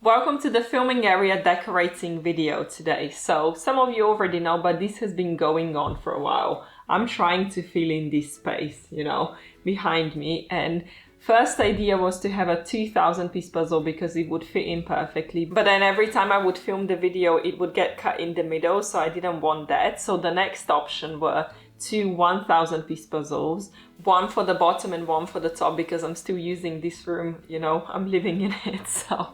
Welcome to the filming area decorating video today. So some of you already know, but this has been going on for a while. I'm trying to fill in this space, behind me. And first idea was to have a 2,000 piece puzzle because it would fit in perfectly. But then every time I would film the video, it would get cut in the middle. So I didn't want that. So the next option were two 1,000 piece puzzles, one for the bottom and one for the top, because I'm still using this room, I'm living in it. So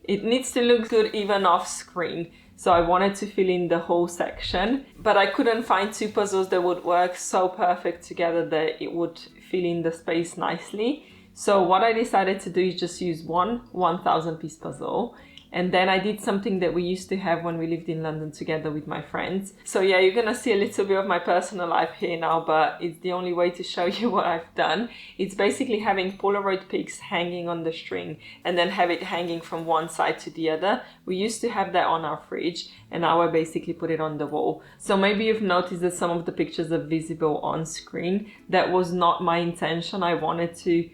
it needs to look good even off screen. So I wanted to fill in the whole section, but I couldn't find two puzzles that would work so perfect together that it would fill in the space nicely. So what I decided to do is just use one 1,000 piece puzzle. And then I did something that we used to have when we lived in London together with my friends. So yeah, you're gonna see a little bit of my personal life here now, but it's the only way to show you what I've done. It's basically having Polaroid pics hanging on the string and then have it hanging from one side to the other. We used to have that on our fridge and now I basically put it on the wall. So maybe you've noticed that some of the pictures are visible on screen. That was not my intention. I wanted to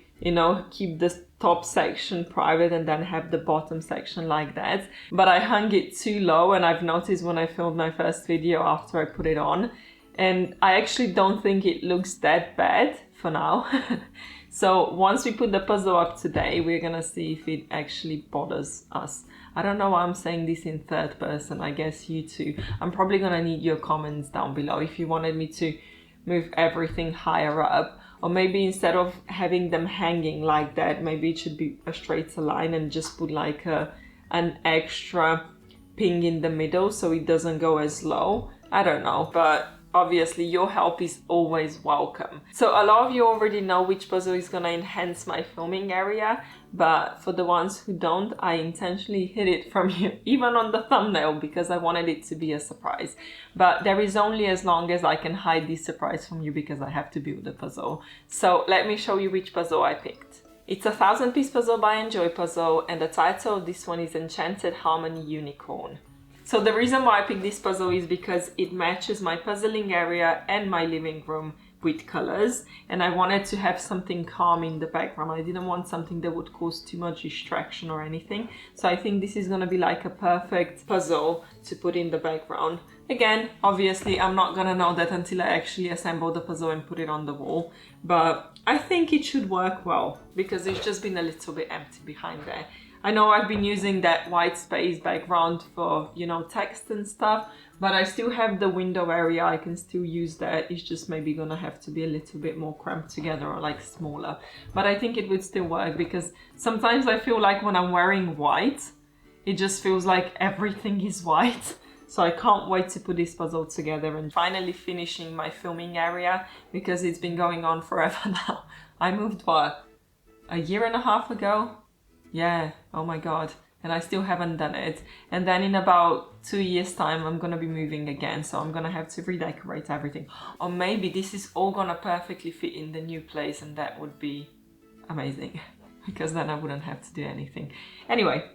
keep the top section private and then have the bottom section like that. But I hung it too low, and I've noticed when I filmed my first video after I put it on, and I actually don't think it looks that bad for now. So once we put the puzzle up today, we're gonna see if it actually bothers us. I don't know why I'm saying this in third person. I guess you too. I'm probably gonna need your comments down below if you wanted me to move everything higher up. Or maybe instead of having them hanging like that, maybe it should be a straighter line and just put like an extra ping in the middle so it doesn't go as low. I don't know, but obviously your help is always welcome. So a lot of you already know which puzzle is gonna enhance my filming area, but for the ones who don't, I intentionally hid it from you, even on the thumbnail, because I wanted it to be a surprise. But there is only as long as I can hide this surprise from you because I have to build the puzzle. So let me show you which puzzle I picked. It's a 1,000 piece puzzle by Enjoy Puzzle, and the title of this one is Enchanted Harmony Unicorn. So the reason why I picked this puzzle is because it matches my puzzling area and my living room with colors, and I wanted to have something calm in the background. I didn't want something that would cause too much distraction or anything. So I think this is gonna be like a perfect puzzle to put in the background. Again, obviously I'm not gonna know that until I actually assemble the puzzle and put it on the wall, but I think it should work well because it's just been a little bit empty behind there. I know I've been using that white space background for, text and stuff, but I still have the window area. I can still use that. It's just maybe gonna have to be a little bit more cramped together or like smaller. But I think it would still work because sometimes I feel like when I'm wearing white, it just feels like everything is white. So I can't wait to put this puzzle together and finally finishing my filming area because it's been going on forever now. I moved, what, a year and a half ago? Yeah, oh my god, and I still haven't done it. And then in about 2 years time, I'm gonna be moving again, so I'm gonna have to redecorate everything. Or maybe this is all gonna perfectly fit in the new place, and that would be amazing, because then I wouldn't have to do anything. Anyway,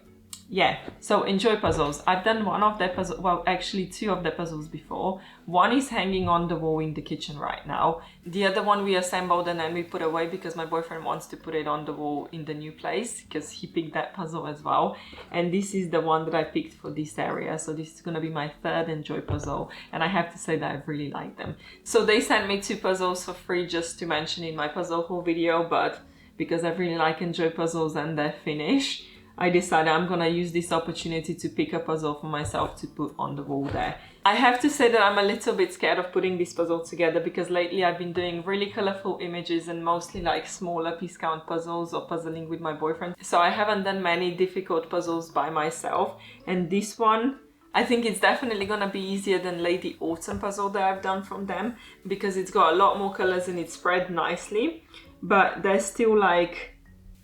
yeah, so Enjoy Puzzles. I've done one of their puzzles, well, actually two of the puzzles before. One is hanging on the wall in the kitchen right now. The other one we assembled and then we put away because my boyfriend wants to put it on the wall in the new place because he picked that puzzle as well. And this is the one that I picked for this area. So this is gonna be my third Enjoy Puzzle. And I have to say that I really like them. So they sent me two puzzles for free just to mention in my puzzle haul video, but because I really like Enjoy Puzzles and their finish, I decided I'm gonna use this opportunity to pick a puzzle for myself to put on the wall there. I have to say that I'm a little bit scared of putting this puzzle together because lately I've been doing really colorful images and mostly like smaller piece count puzzles or puzzling with my boyfriend. So I haven't done many difficult puzzles by myself, and this one, I think it's definitely gonna be easier than Lady Autumn puzzle that I've done from them because it's got a lot more colors and it's spread nicely, but there's still like,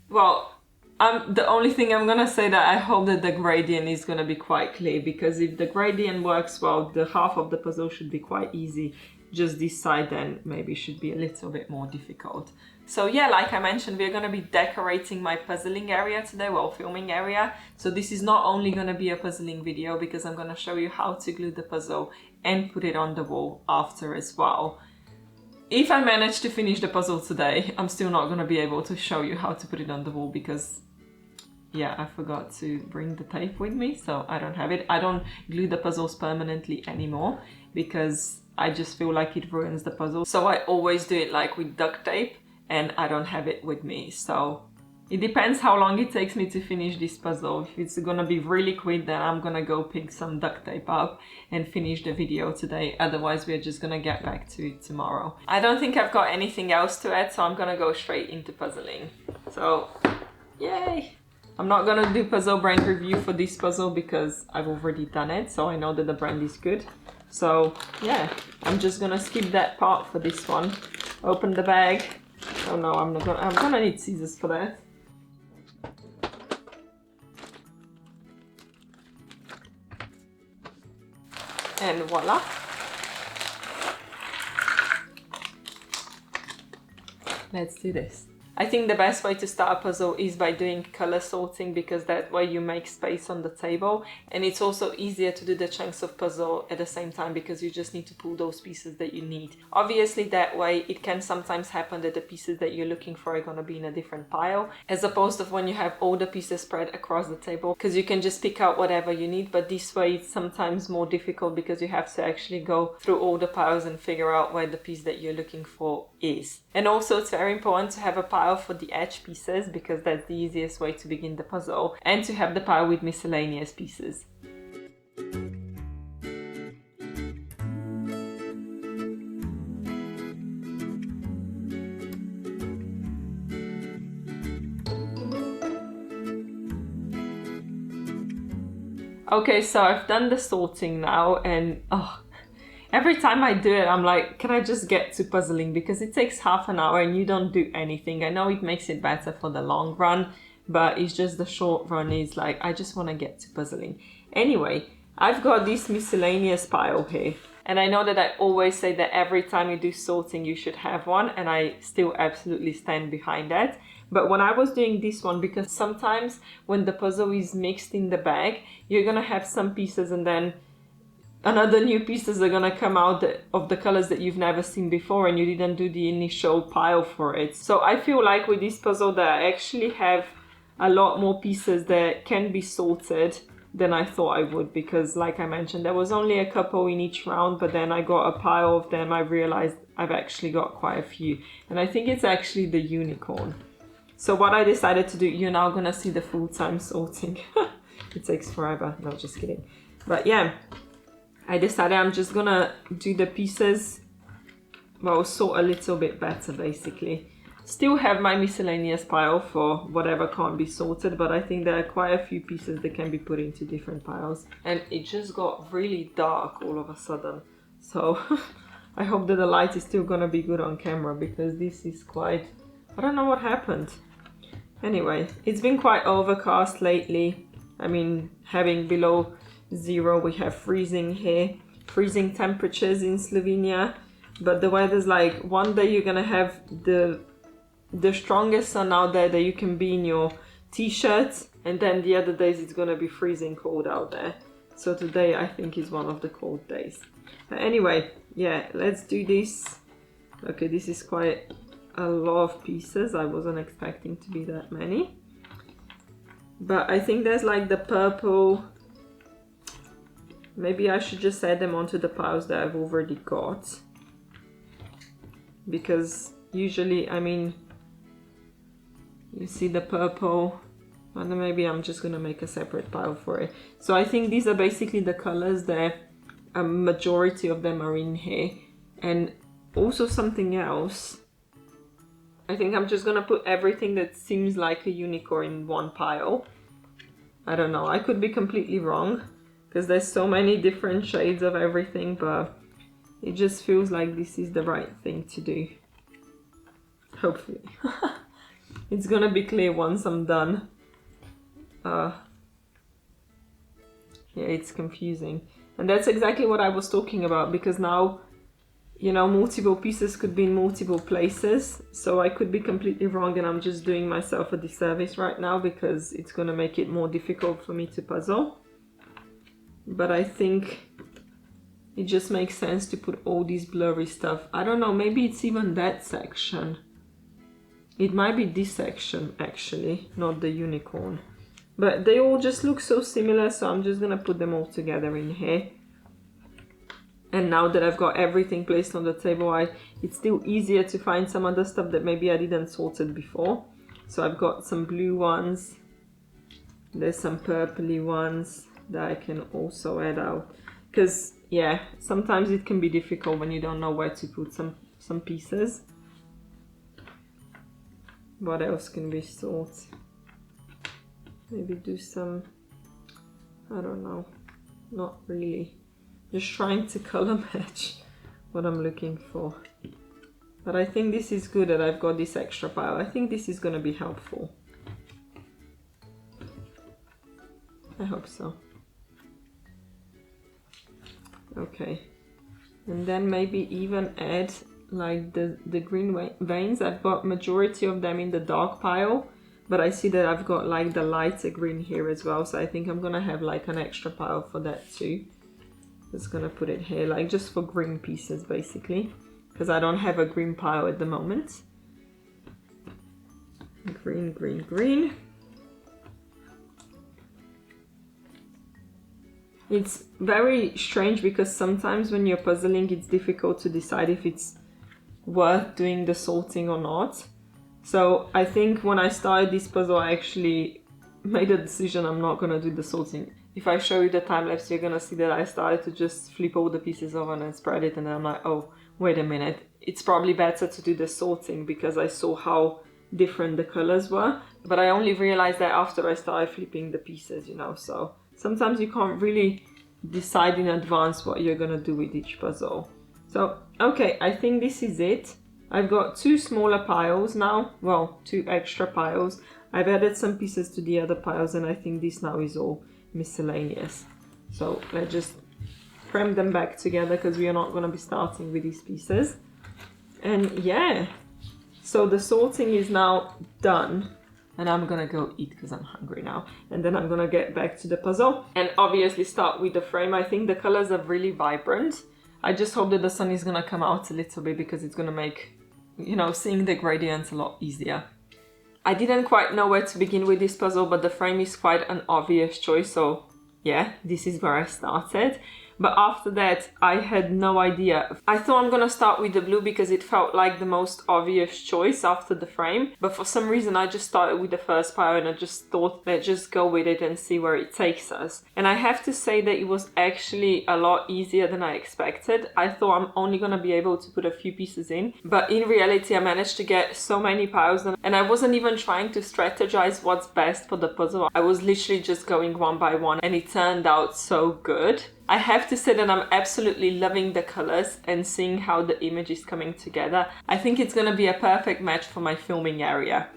well, the only thing I'm gonna say that I hope that the gradient is gonna be quite clear, because if the gradient works well, the half of the puzzle should be quite easy. Just this side then maybe should be a little bit more difficult. So yeah, like I mentioned, we're gonna be decorating my puzzling area today, well, filming area. So this is not only gonna be a puzzling video because I'm gonna show you how to glue the puzzle and put it on the wall after as well. If I manage to finish the puzzle today, I'm still not gonna be able to show you how to put it on the wall because yeah, I forgot to bring the tape with me, so I don't have it. I don't glue the puzzles permanently anymore because I just feel like it ruins the puzzle. So I always do it like with duct tape, and I don't have it with me. So it depends how long it takes me to finish this puzzle. If it's gonna be really quick, then I'm gonna go pick some duct tape up and finish the video today. Otherwise, we're just gonna get back to it tomorrow. I don't think I've got anything else to add, so I'm gonna go straight into puzzling. So, yay! I'm not gonna do puzzle brand review for this puzzle because I've already done it, so I know that the brand is good. So, yeah, I'm just gonna skip that part for this one. Open the bag. Oh no, I'm gonna need scissors for that. And voila! Let's do this. I think the best way to start a puzzle is by doing color sorting, because that way you make space on the table, and it's also easier to do the chunks of puzzle at the same time because you just need to pull those pieces that you need. Obviously that way it can sometimes happen that the pieces that you're looking for are going to be in a different pile, as opposed to when you have all the pieces spread across the table, because you can just pick out whatever you need. But this way it's sometimes more difficult because you have to actually go through all the piles and figure out where the piece that you're looking for is. And also it's very important to have a pile for the edge pieces because that's the easiest way to begin the puzzle, and to have the pile with miscellaneous pieces. Okay, so I've done the sorting now, and every time I do it, I'm like, can I just get to puzzling? Because it takes half an hour and you don't do anything. I know it makes it better for the long run, but it's just the short run is like, I just want to get to puzzling. Anyway, I've got this miscellaneous pile here. And I know that I always say that every time you do sorting, you should have one. And I still absolutely stand behind that. But when I was doing this one, because sometimes when the puzzle is mixed in the bag, you're going to have some pieces and then another new pieces are gonna come out of the colors that you've never seen before, and you didn't do the initial pile for it. So I feel like with this puzzle that I actually have a lot more pieces that can be sorted than I thought I would, because like I mentioned, there was only a couple in each round, but then I got a pile of them. I realized I've actually got quite a few, and I think it's actually the unicorn. So what I decided to do, you're now gonna see the full-time sorting. It takes forever, no, just kidding. But yeah, I decided I'm just gonna do the pieces, well, sort a little bit better basically. Still have my miscellaneous pile for whatever can't be sorted, but I think there are quite a few pieces that can be put into different piles. And it just got really dark all of a sudden. So I hope that the light is still gonna be good on camera, because this is quite, I don't know what happened. Anyway, it's been quite overcast lately. I mean, having below 0, we have freezing here, freezing temperatures in Slovenia, but the weather's like, one day you're gonna have the strongest sun out there that you can be in your t-shirts, and then the other days it's gonna be freezing cold out there. So today I think is one of the cold days. But anyway, yeah, let's do this. Okay, this is quite a lot of pieces. I wasn't expecting to be that many, but I think there's like the purple. Maybe I should just add them onto the piles that I've already got, because usually, I mean, you see the purple, and then maybe I'm just gonna make a separate pile for it. So I think these are basically the colors that a majority of them are in here. And also something else, I think I'm just gonna put everything that seems like a unicorn in one pile. I don't know, I could be completely wrong, because there's so many different shades of everything, but it just feels like this is the right thing to do. Hopefully. It's gonna be clear once I'm done. Yeah, it's confusing. And that's exactly what I was talking about, because now, you know, multiple pieces could be in multiple places, so I could be completely wrong, and I'm just doing myself a disservice right now because it's gonna make it more difficult for me to puzzle. But I think it just makes sense to put all this blurry stuff. I don't know, maybe it's even that section. It might be this section actually, not the unicorn. But they all just look so similar, so I'm just gonna put them all together in here. And now that I've got everything placed on the table, it's still easier to find some other stuff that maybe I didn't sort it before. So I've got some blue ones. There's some purpley ones that I can also add out. Because, yeah, sometimes it can be difficult when you don't know where to put some pieces. What else can we sort? Maybe do some, I don't know, not really. Just trying to color match what I'm looking for. But I think this is good that I've got this extra pile. I think this is gonna be helpful. I hope so. Okay. And then maybe even add like the green veins. I've got majority of them in the dark pile, but I see that I've got like the lighter green here as well. So I think I'm gonna have like an extra pile for that too. Just gonna put it here, like just for green pieces basically, because I don't have a green pile at the moment. Green, green, green. It's very strange because sometimes when you're puzzling, it's difficult to decide if it's worth doing the sorting or not. So I think when I started this puzzle, I actually made a decision I'm not gonna do the sorting. If I show you the time lapse, you're gonna see that I started to just flip all the pieces over and spread it, and then I'm like, oh, wait a minute. It's probably better to do the sorting because I saw how different the colors were. But I only realized that after I started flipping the pieces, you know, so sometimes you can't really decide in advance what you're gonna do with each puzzle. So, okay, I think this is it. I've got two smaller piles now, well, two extra piles. I've added some pieces to the other piles, and I think this now is all miscellaneous. So let's just cram them back together because we are not gonna be starting with these pieces. And yeah, so the sorting is now done. And I'm gonna go eat because I'm hungry now. And then I'm gonna get back to the puzzle and obviously start with the frame. I think the colors are really vibrant. I just hope that the sun is gonna come out a little bit because it's gonna make, you know, seeing the gradients a lot easier. I didn't quite know where to begin with this puzzle, but the frame is quite an obvious choice. So yeah, this is where I started. But after that, I had no idea. I thought I'm gonna start with the blue because it felt like the most obvious choice after the frame. But for some reason, I just started with the first pile and I just thought, let's just go with it and see where it takes us. And I have to say that it was actually a lot easier than I expected. I thought I'm only gonna be able to put a few pieces in. But in reality, I managed to get so many piles done. And I wasn't even trying to strategize what's best for the puzzle. I was literally just going one by one and it turned out so good. I have to say that I'm absolutely loving the colors and seeing how the image is coming together. I think it's gonna be a perfect match for my filming area.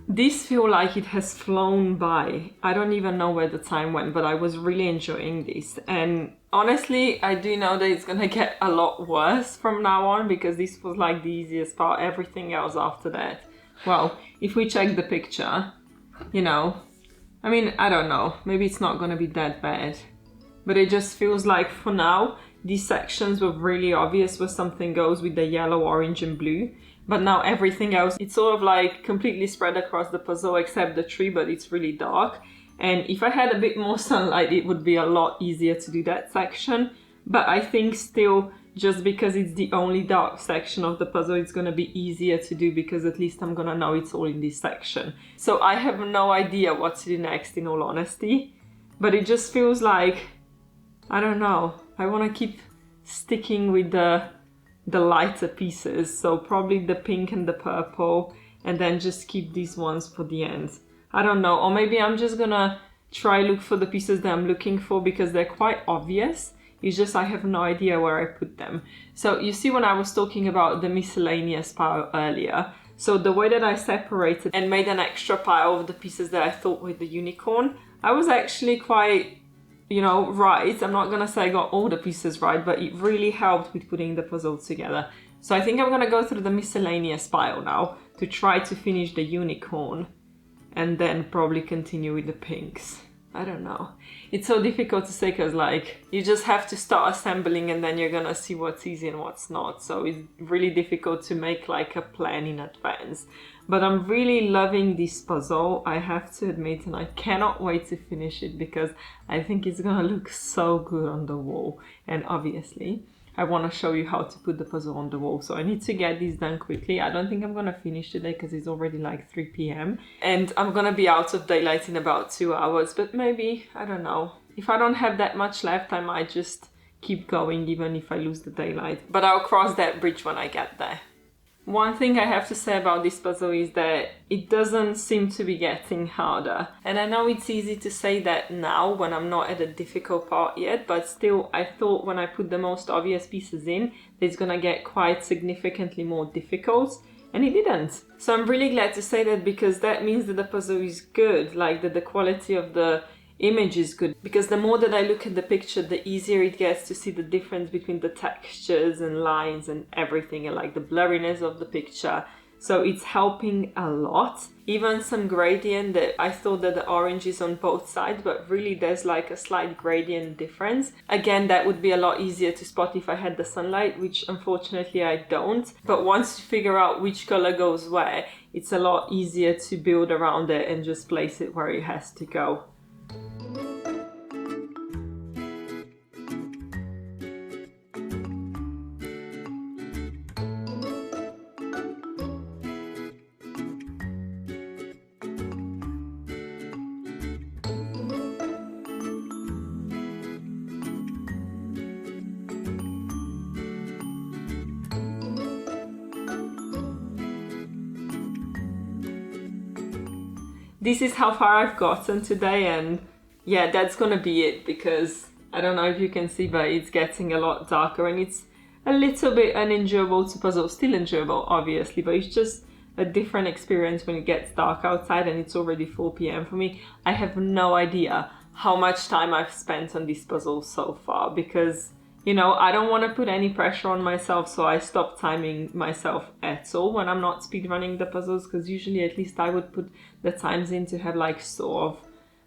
This feels like it has flown by. I don't even know where the time went, but I was really enjoying this. And honestly, I do know that it's gonna get a lot worse from now on because this was like the easiest part. Everything else after that, well, if we check the picture, you know, I mean, I don't know, maybe it's not gonna be that bad. But it just feels like for now, these sections were really obvious where something goes with the yellow, orange and blue. But now everything else, it's sort of like completely spread across the puzzle except the tree, but it's really dark. And if I had a bit more sunlight, it would be a lot easier to do that section. But I think still, just because it's the only dark section of the puzzle, it's gonna be easier to do because at least I'm gonna know it's all in this section. So I have no idea what to do next, in all honesty. But it just feels like, I don't know, I wanna keep sticking with the lighter pieces, so probably the pink and the purple, and then just keep these ones for the end. I don't know, or maybe I'm just gonna try look for the pieces that I'm looking for because they're quite obvious. It's just I have no idea where I put them. So you see when I was talking about the miscellaneous pile earlier, so the way that I separated and made an extra pile of the pieces that I thought were the unicorn, I was actually quite, you know, right. I'm not gonna say I got all the pieces right, but it really helped with putting the puzzle together. So I think I'm gonna go through the miscellaneous pile now to try to finish the unicorn and then probably continue with the pinks. I don't know. It's so difficult to say because like you just have to start assembling and then you're gonna see what's easy and what's not. So it's really difficult to make like a plan in advance. But I'm really loving this puzzle, I have to admit, and I cannot wait to finish it because I think it's gonna look so good on the wall. And obviously, I want to show you how to put the puzzle on the wall. So I need to get this done quickly. I don't think I'm going to finish today because it's already like 3 p.m. And I'm going to be out of daylight in about 2 hours. But maybe, I don't know. If I don't have that much left, I might just keep going even if I lose the daylight. But I'll cross that bridge when I get there. One thing I have to say about this puzzle is that it doesn't seem to be getting harder. And I know it's easy to say that now when I'm not at a difficult part yet, but still I thought when I put the most obvious pieces in, it's gonna get quite significantly more difficult. And it didn't. So I'm really glad to say that because that means that the puzzle is good, like that the quality of the image is good, because the more that I look at the picture, the easier it gets to see the difference between the textures and lines and everything, and like the blurriness of the picture. So it's helping a lot. Even some gradient that I thought that the orange is on both sides, but really there's like a slight gradient difference. Again, that would be a lot easier to spot if I had the sunlight, which unfortunately I don't. But once you figure out which color goes where, it's a lot easier to build around it and just place it where it has to go. This is how far I've gotten today, and yeah, that's gonna be it because I don't know if you can see, but it's getting a lot darker and it's a little bit unenjoyable to puzzle. Still enjoyable, obviously, but it's just a different experience when it gets dark outside and it's already 4 p.m. for me. I have no idea how much time I've spent on this puzzle so far because, you know, I don't want to put any pressure on myself, so I stop timing myself at all when I'm not speedrunning the puzzles, because usually at least I would put the times in to have like sort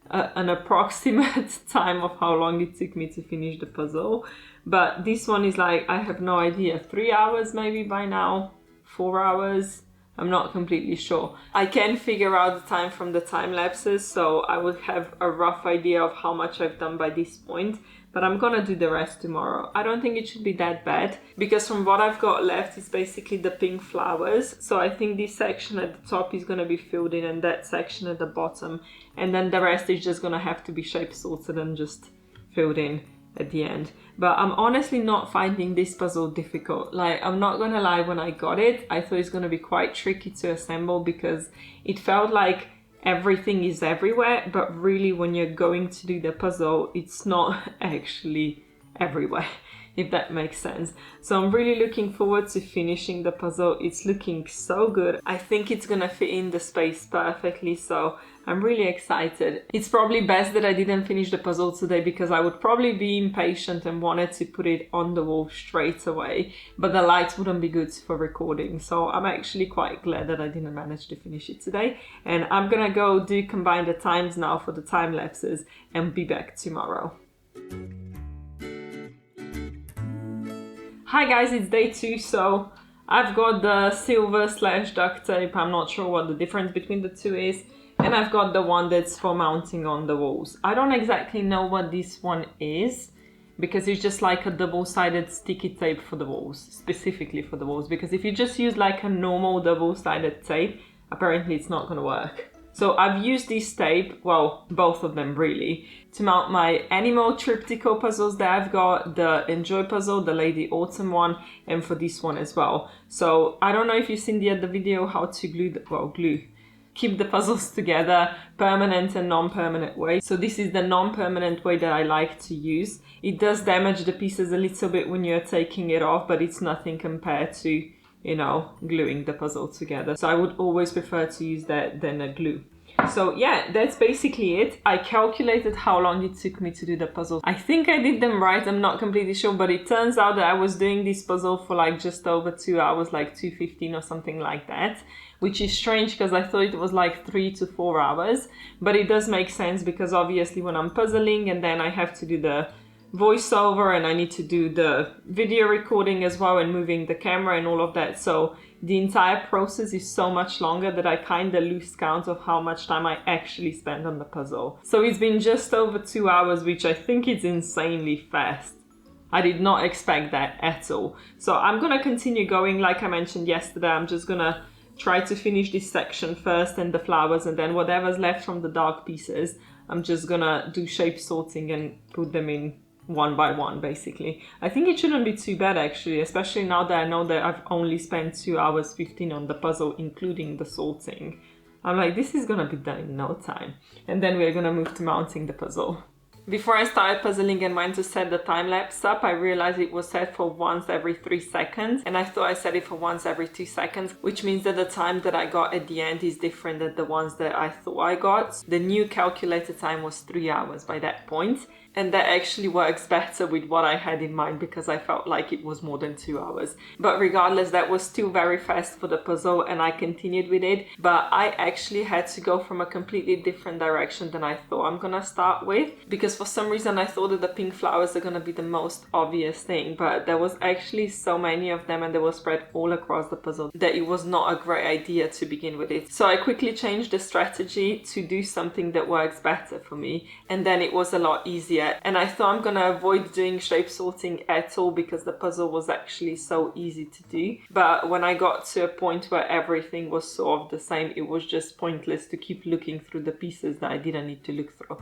of an approximate time of how long it took me to finish the puzzle. But this one is like, I have no idea, 3 hours maybe by now, 4 hours. I'm not completely sure. I can figure out the time from the time lapses, so I would have a rough idea of how much I've done by this point, but I'm gonna do the rest tomorrow. I don't think it should be that bad, because from what I've got left is basically the pink flowers. So I think this section at the top is gonna be filled in and that section at the bottom, and then the rest is just gonna have to be shape sorted and just filled in at the end. But I'm honestly not finding this puzzle difficult. Like, I'm not gonna lie, when I got it, I thought it's gonna be quite tricky to assemble because it felt like everything is everywhere, but really when you're going to do the puzzle, it's not actually everywhere, if that makes sense. So I'm really looking forward to finishing the puzzle. It's looking so good. I think it's gonna fit in the space perfectly, so I'm really excited. It's probably best that I didn't finish the puzzle today because I would probably be impatient and wanted to put it on the wall straight away, but the lights wouldn't be good for recording. So I'm actually quite glad that I didn't manage to finish it today. And I'm gonna go combine the times now for the time lapses and be back tomorrow. Hi guys, it's day 2, so I've got the silver / duct tape. I'm not sure what the difference between the two is. And I've got the one that's for mounting on the walls. I don't exactly know what this one is because it's just like a double-sided sticky tape for the walls, specifically for the walls. Because if you just use like a normal double-sided tape, apparently it's not gonna work. So I've used this tape, well, both of them really, to mount my animal tryptico puzzles that I've got, the Enjoy puzzle, the Lady Autumn one, and for this one as well. So I don't know if you've seen the other video how to glue keep the puzzles together, permanent and non-permanent way. So this is the non-permanent way that I like to use. It does damage the pieces a little bit when you're taking it off, but it's nothing compared to, you know, gluing the puzzle together. So I would always prefer to use that than a glue. So yeah, that's basically it. I calculated how long it took me to do the puzzle. I think I did them right, I'm not completely sure, but it turns out that I was doing this puzzle for like just over 2 hours, like 2:15 or something like that, which is strange because I thought it was like 3 to 4 hours, but it does make sense because obviously when I'm puzzling and then I have to do the voiceover and I need to do the video recording as well and moving the camera and all of that, so the entire process is so much longer that I kind of lose count of how much time I actually spend on the puzzle. So it's been just over 2 hours, which I think is insanely fast. I did not expect that at all. So I'm gonna continue going. Like I mentioned yesterday, I'm just gonna try to finish this section first and the flowers, and then whatever's left from the dark pieces, I'm just gonna do shape sorting and put them in one by one, basically. I think it shouldn't be too bad actually, especially now that I know that I've only spent 2 hours 15 on the puzzle, including the sorting. I'm like, this is gonna be done in no time. And then we're gonna move to mounting the puzzle. Before I started puzzling and went to set the time lapse up, I realized it was set for once every 3 seconds, and I thought I set it for once every 2 seconds, which means that the time that I got at the end is different than the ones that I thought I got. The new calculated time was 3 hours by that point, and that actually works better with what I had in mind because I felt like it was more than 2 hours. But regardless, that was still very fast for the puzzle and I continued with it, but I actually had to go from a completely different direction than I thought I'm gonna start with, because for some reason I thought that the pink flowers are gonna be the most obvious thing, but there was actually so many of them and they were spread all across the puzzle that it was not a great idea to begin with it. So I quickly changed the strategy to do something that works better for me, and then it was a lot easier. And I thought I'm gonna avoid doing shape sorting at all because the puzzle was actually so easy to do. But when I got to a point where everything was sort of the same, it was just pointless to keep looking through the pieces that I didn't need to look through.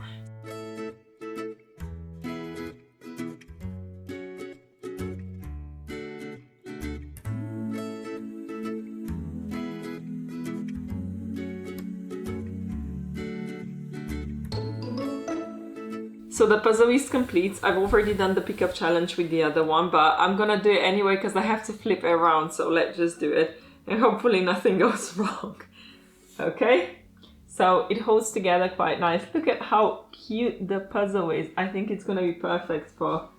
So the puzzle is complete. I've already done the pickup challenge with the other one, but I'm gonna do it anyway because I have to flip it around, so let's just do it and hopefully nothing goes wrong. Okay, so it holds together quite nice. Look at how cute the puzzle is. I think it's gonna be perfect for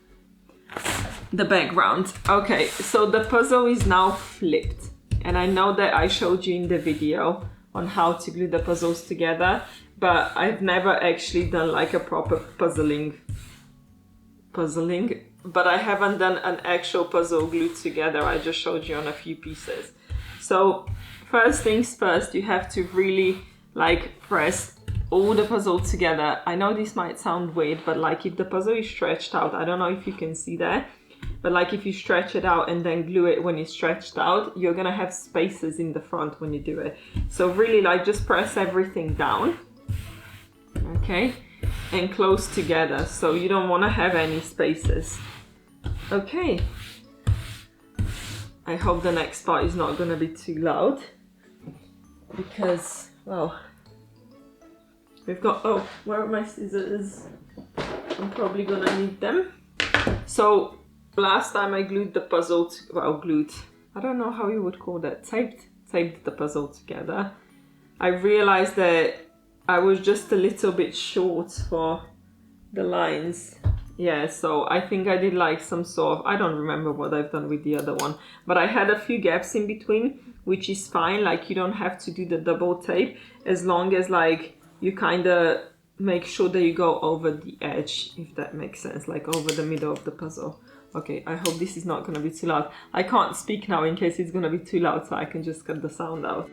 the background. Okay, so the puzzle is now flipped, and I know that I showed you in the video on how to glue the puzzles together, but I've never actually done like a proper puzzling, but I haven't done an actual puzzle glued together. I just showed you on a few pieces. So first things first, you have to really like press all the puzzle together. I know this might sound weird, but like if the puzzle is stretched out, I don't know if you can see that, but like if you stretch it out and then glue it when it's stretched out, you're gonna have spaces in the front when you do it. So really like just press everything down. Okay, and close together, so you don't want to have any spaces. Okay, I hope the next part is not going to be too loud because, well, we've got, oh, where are my scissors? I'm probably going to need them. So last time I glued the puzzle, I don't know how you would call that, taped the puzzle together. I realized that I was just a little bit short for the lines. Yeah, so I think I did like some sort of, I don't remember what I've done with the other one, but I had a few gaps in between, which is fine. Like you don't have to do the double tape as long as like you kind of make sure that you go over the edge, if that makes sense, like over the middle of the puzzle. Okay, I hope this is not going to be too loud. I can't speak now in case it's going to be too loud, so I can just cut the sound out.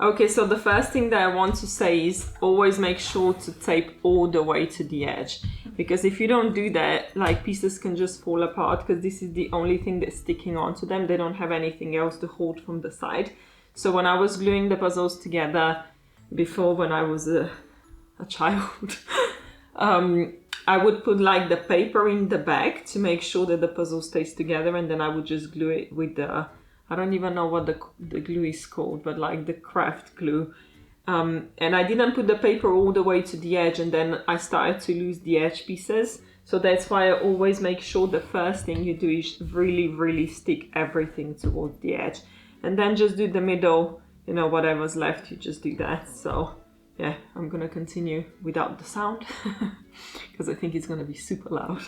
Okay, so the first thing that I want to say is always make sure to tape all the way to the edge, because if you don't do that, like, pieces can just fall apart, because this is the only thing that's sticking onto them. They don't have anything else to hold from the side. So when I was gluing the puzzles together before, when I was a child, I would put like the paper in the back to make sure that the puzzle stays together, and then I would just glue it with the, I don't even know what the glue is called, but like the craft glue. And I didn't put the paper all the way to the edge, and then I started to lose the edge pieces. So that's why I always make sure the first thing you do is really, really stick everything towards the edge. And then just do the middle, you know, whatever's left, you just do that. So yeah, I'm gonna continue without the sound because I think it's gonna be super loud.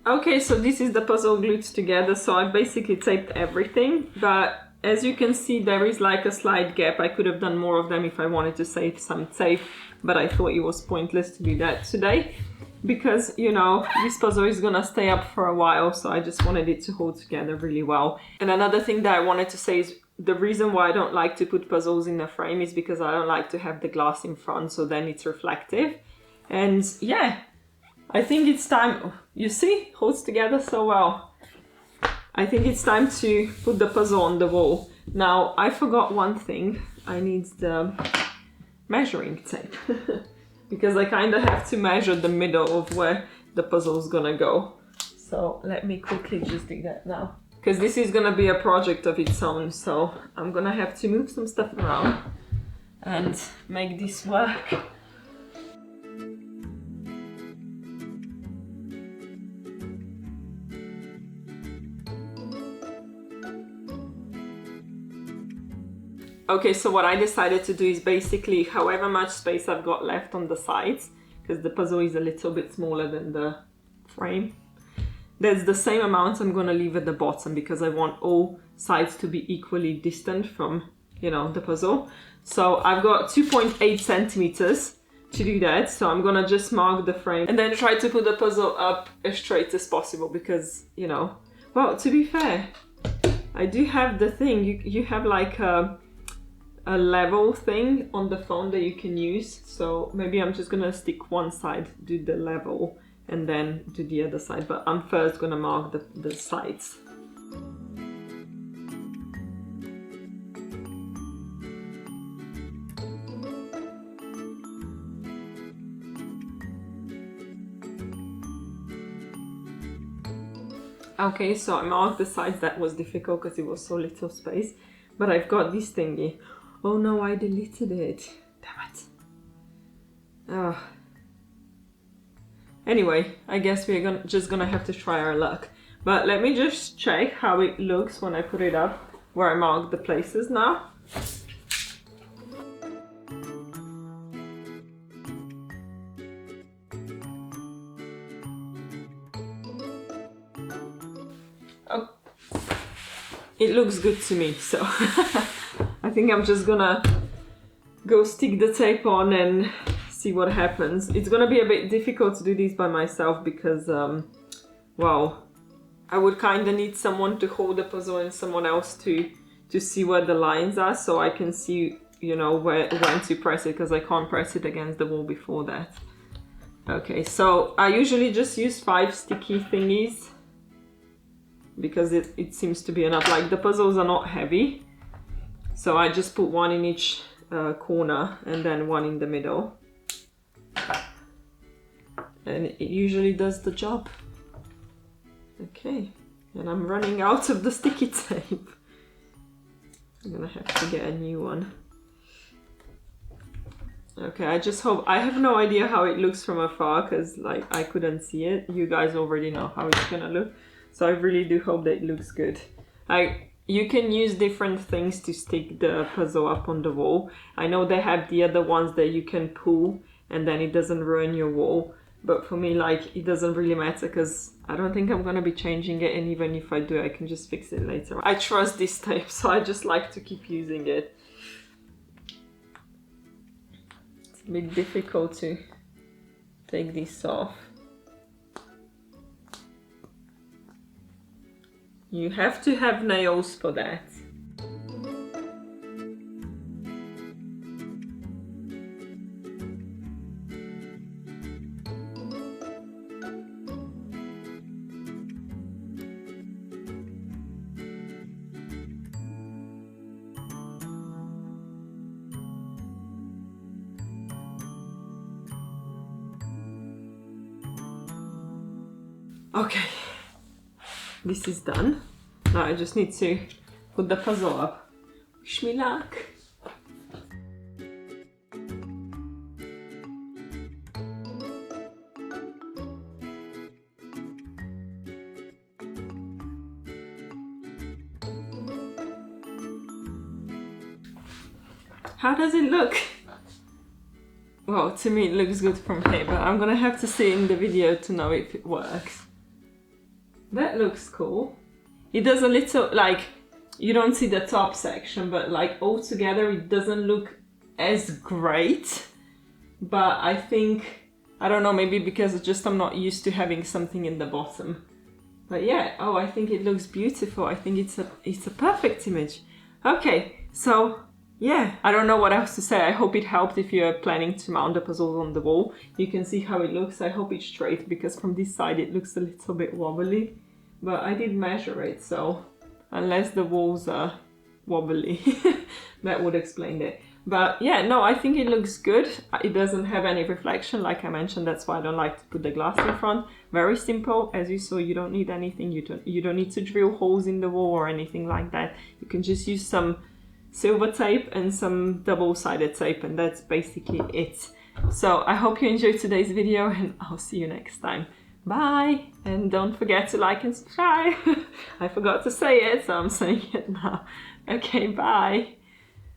Okay, so this is the puzzle glued together. So I basically taped everything, but as you can see, there is like a slight gap. I could have done more of them if I wanted to save some tape, but I thought it was pointless to do that today because, you know, this puzzle is gonna stay up for a while, so I just wanted it to hold together really well. And another thing that I wanted to say is the reason why I don't like to put puzzles in a frame is because I don't like to have the glass in front, so then it's reflective. And yeah, I think it's time. Oh, you see, holds together so well. I think it's time to put the puzzle on the wall. Now, I forgot one thing. I need the measuring tape because I kind of have to measure the middle of where the puzzle's gonna go. So let me quickly just do that now, because this is gonna be a project of its own. So I'm gonna have to move some stuff around and make this work. Okay, so what I decided to do is basically however much space I've got left on the sides, because the puzzle is a little bit smaller than the frame, there's the same amount I'm going to leave at the bottom because I want all sides to be equally distant from, you know, the puzzle. So I've got 2.8 centimeters to do that. So I'm going to just mark the frame and then try to put the puzzle up as straight as possible because, you know, well, to be fair, I do have the thing, you have like a level thing on the phone that you can use. So maybe I'm just gonna stick one side, do the level, and then do the other side. But I'm first gonna mark the sides. Okay, so I marked the sides. That was difficult because it was so little space. But I've got this thingy. Oh no, I deleted it. Damn it. Oh. Anyway, I guess we're just gonna have to try our luck. But let me just check how it looks when I put it up, where I marked the places now. Oh. It looks good to me, so I think I'm just gonna go stick the tape on and see what happens. It's gonna be a bit difficult to do this by myself because, well, I would kind of need someone to hold the puzzle and someone else to see where the lines are, so I can see, you know, when to press it, because I can't press it against the wall before that. Okay, so I usually just use 5 sticky thingies because it seems to be enough. Like the puzzles are not heavy, so I just put 1 in each corner and then 1 in the middle. And it usually does the job. Okay, and I'm running out of the sticky tape. I'm gonna have to get a new one. Okay, I just hope, I have no idea how it looks from afar because like I couldn't see it. You guys already know how it's gonna look. So I really do hope that it looks good. You can use different things to stick the puzzle up on the wall. I know they have the other ones that you can pull and then it doesn't ruin your wall. But for me, like, it doesn't really matter because I don't think I'm gonna be changing it, and even if I do, I can just fix it later. I trust this tape, so I just like to keep using it. It's a bit difficult to take this off. You have to have nails for that. Okay, this is done. Now I just need to put the puzzle up. Wish me luck. How does it look? Well, to me it looks good from here, but I'm gonna have to see in the video to know if it works. That looks cool. It does a little, like, you don't see the top section, but like all together it doesn't look as great. But I think, I don't know, maybe because it's just I'm not used to having something in the bottom. But yeah, oh, I think it looks beautiful. I think it's a perfect image. Okay, so yeah, I don't know what else to say. I hope it helped if you're planning to mount the puzzles on the wall. You can see how it looks. I hope it's straight because from this side it looks a little bit wobbly. But I did measure it, so unless the walls are wobbly, that would explain it. But yeah, no, I think it looks good. It doesn't have any reflection, like I mentioned. That's why I don't like to put the glass in front. Very simple. As you saw, you don't need anything. You don't need to drill holes in the wall or anything like that. You can just use some silver tape and some double-sided tape, and that's basically it. So I hope you enjoyed today's video, and I'll see you next time. Bye! And don't forget to like and subscribe. I forgot to say it, so I'm saying it now. Okay, bye!